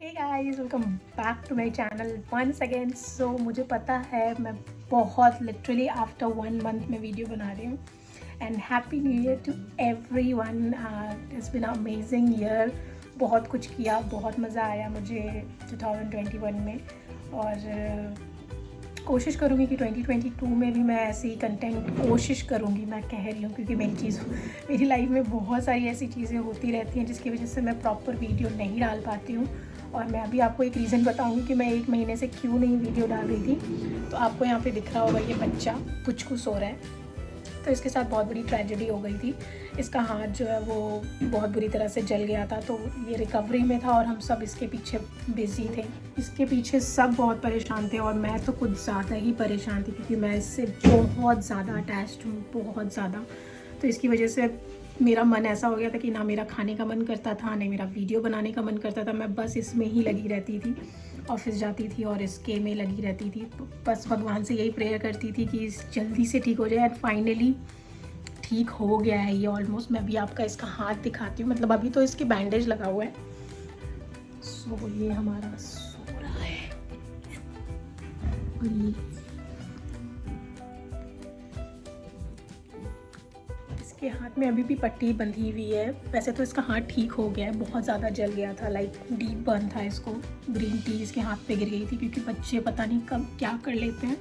Hey guys, welcome back to my channel once again. So मुझे पता है मैं बहुत लिटरली आफ्टर 1 मंथ में वीडियो बना रही हूँ and happy new year to everyone. It's been amazing year. बहुत कुछ किया, बहुत मज़ा आया मुझे 2021 में और कोशिश करूँगी कि 2022 में भी मैं ऐसी कंटेंट कोशिश करूँगी। मैं कह रही हूँ क्योंकि मेरी लाइफ में बहुत सारी ऐसी चीज़ें होती रहती हैं जिसकी वजह से मैं प्रॉपर वीडियो नहीं डाल पाती हूँ। और मैं अभी आपको एक रीज़न बताऊँगी कि मैं 1 महीने से क्यों नहीं वीडियो डाल रही थी। तो आपको यहाँ पे दिख रहा होगा ये बच्चा पुचकू सो रहा है। तो इसके साथ बहुत बड़ी ट्रेजेडी हो गई थी। इसका हाथ जो है वो बहुत बुरी तरह से जल गया था, तो ये रिकवरी में था और हम सब इसके पीछे बिजी थे। इसके पीछे सब बहुत परेशान थे और मैं तो कुछ ज़्यादा ही परेशान थी क्योंकि मैं इससे बहुत ज़्यादा अटैच्ड हूँ, बहुत ज़्यादा। तो इसकी वजह से मेरा मन ऐसा हो गया था कि ना मेरा खाने का मन करता था, ना मेरा वीडियो बनाने का मन करता था। मैं बस इसमें ही लगी रहती थी, ऑफिस जाती थी और इसके में लगी रहती थी। बस भगवान से यही प्रेयर करती थी कि जल्दी से ठीक हो जाए। एंड फाइनली ठीक हो गया है ये ऑलमोस्ट। मैं अभी आपका इसका हाथ दिखाती हूँ, मतलब अभी तो इसकी बैंडेज लगा हुआ है। सो ये हमारा सो रहा है और ये इसके हाथ में अभी भी पट्टी बंधी हुई है। वैसे तो इसका हाथ ठीक हो गया है, बहुत ज़्यादा जल गया था, लाइक डीप बर्न था इसको। ग्रीन टी इसके हाथ पे गिर गई थी क्योंकि बच्चे पता नहीं कब क्या कर लेते हैं।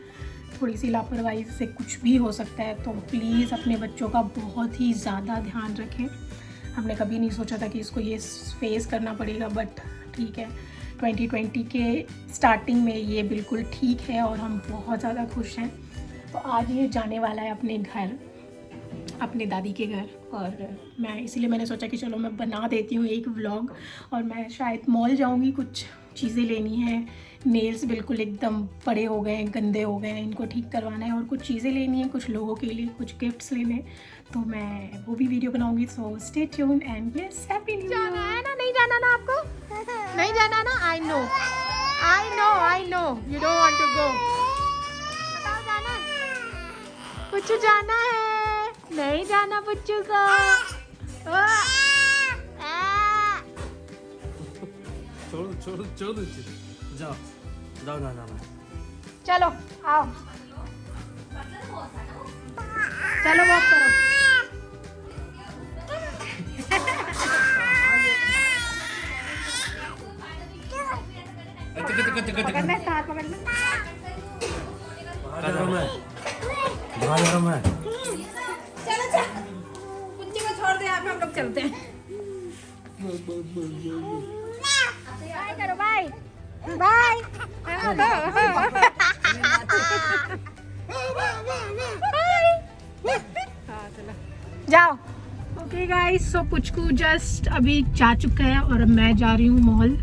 थोड़ी सी लापरवाही से कुछ भी हो सकता है, तो प्लीज़ अपने बच्चों का बहुत ही ज़्यादा ध्यान रखें। हमने कभी नहीं सोचा था कि इसको ये फेस करना पड़ेगा, बट ठीक है। 2020 के स्टार्टिंग में ये बिल्कुल ठीक है और हम बहुत ज़्यादा खुश हैं। तो आज ये जाने वाला है अपने घर, अपने दादी के घर, और मैं इसीलिए मैंने सोचा कि चलो मैं बना देती हूँ एक व्लॉग। और मैं शायद मॉल जाऊँगी, कुछ चीज़ें लेनी है। नेल्स बिल्कुल एकदम बड़े हो गए हैं, गंदे हो गए हैं, इनको ठीक करवाना है और कुछ चीज़ें लेनी है कुछ लोगों के लिए, कुछ गिफ्ट्स लेने। तो मैं वो भी वीडियो बनाऊँगी। So stay tuned and yes, happy new year. जाना है ना? नहीं जाना ना आपको? नहीं जाना ना? I know you don't want to go. बताओ, जाना? पुच्चू जाना है? नहीं जाना पुच्चू को। छोड़ जाओ जाओ ना ना चलो आओ, चलो वॉक करो। पकड़ना, साथ पकड़ना। चलो चल, पुच्ची को छोड़ दे, आप हम लोग चलते हैं। बाय करो, बाय बाय। जाओ। ओके गाइस, सो पुचकू जस्ट अभी जा चुका है और मैं जा रही हूँ मॉल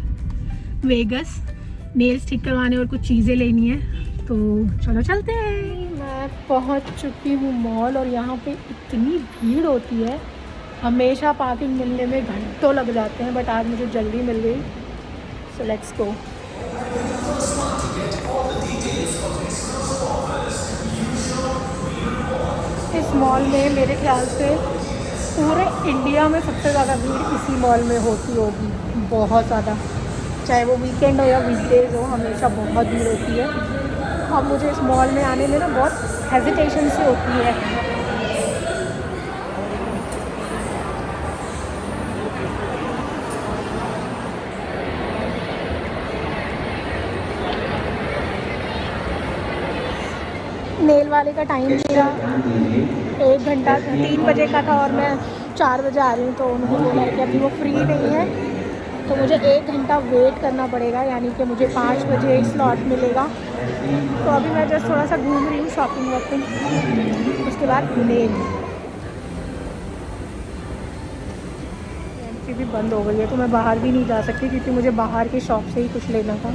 वेगस, नेल्स ठीक करवाने और कुछ चीज़ें लेनी है। तो चलो चलते हैं। मैं पहुँच चुकी हूँ मॉल और यहाँ पे इतनी भीड़ होती है। हमेशा पार्किंग मिलने में घंटों लग जाते हैं, बट आज मुझे जल्दी मिल गई। So let's go. इस मॉल में मेरे ख्याल से पूरे इंडिया में सबसे ज़्यादा भीड़ इसी मॉल में होती होगी, बहुत ज़्यादा। चाहे वो वीकेंड हो या वीकडेज हो, हमेशा बहुत भीड़ होती है। अब मुझे इस मॉल में आने में ना बहुत हेजिटेशन सी होती है। नेल वाले का टाइम मेरा 1 घंटा 3 बजे का था और मैं 4 बजे आ रही हूँ। तो उन्होंने बोला कि अभी वो फ्री नहीं है, तो मुझे 1 घंटा वेट करना पड़ेगा, यानी कि मुझे 5 बजे स्लॉट मिलेगा। तो अभी मैं जस्ट थोड़ा सा घूम रही हूँ, शॉपिंग वॉपिंग, उसके बाद नेल एंट्री भी बंद हो गई है, तो मैं बाहर भी नहीं जा सकती क्योंकि मुझे बाहर की शॉप से ही कुछ लेना था।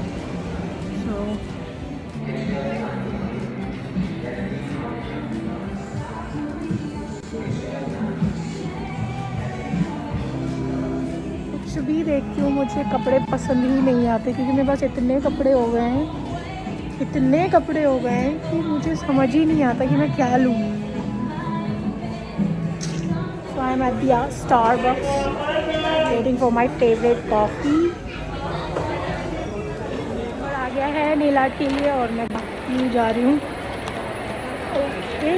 कुछ भी देखती हूँ, मुझे कपड़े पसंद ही नहीं आते क्योंकि मेरे पास इतने कपड़े हो गए हैं कि मुझे समझ ही नहीं आता कि मैं क्या लूँ। So I am at the Starbucks waiting for my favorite coffee। Nail art के लिए और मैं बाकी जा रही हूँ। ओके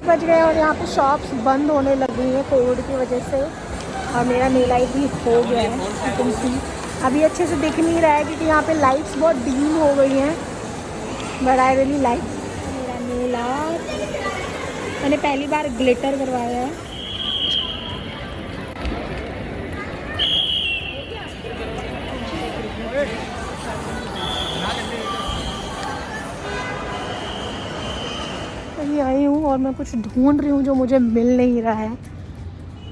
बज गए और यहाँ पे शॉप्स बंद होने लगी हैं कोविड की वजह से। और मेरा नेल आर्ट भी हो गया है, यू कैन सी। अभी अच्छे से दिख नहीं रहा है क्योंकि यहाँ पे लाइट्स बहुत डीम हो गई हैं, बट आई रियली लाइक मेरा नेल आर्ट। मैंने पहली बार ग्लिटर करवाया है। कहीं आई हूँ और मैं कुछ ढूंढ रही हूँ जो मुझे मिल नहीं रहा है,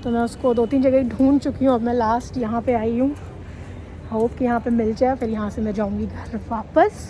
तो मैं उसको 2-3 जगह ढूंढ चुकी हूँ। अब मैं लास्ट यहाँ पे आई हूँ, होप कि यहाँ पे मिल जाए, फिर यहाँ से मैं जाऊँगी घर वापस।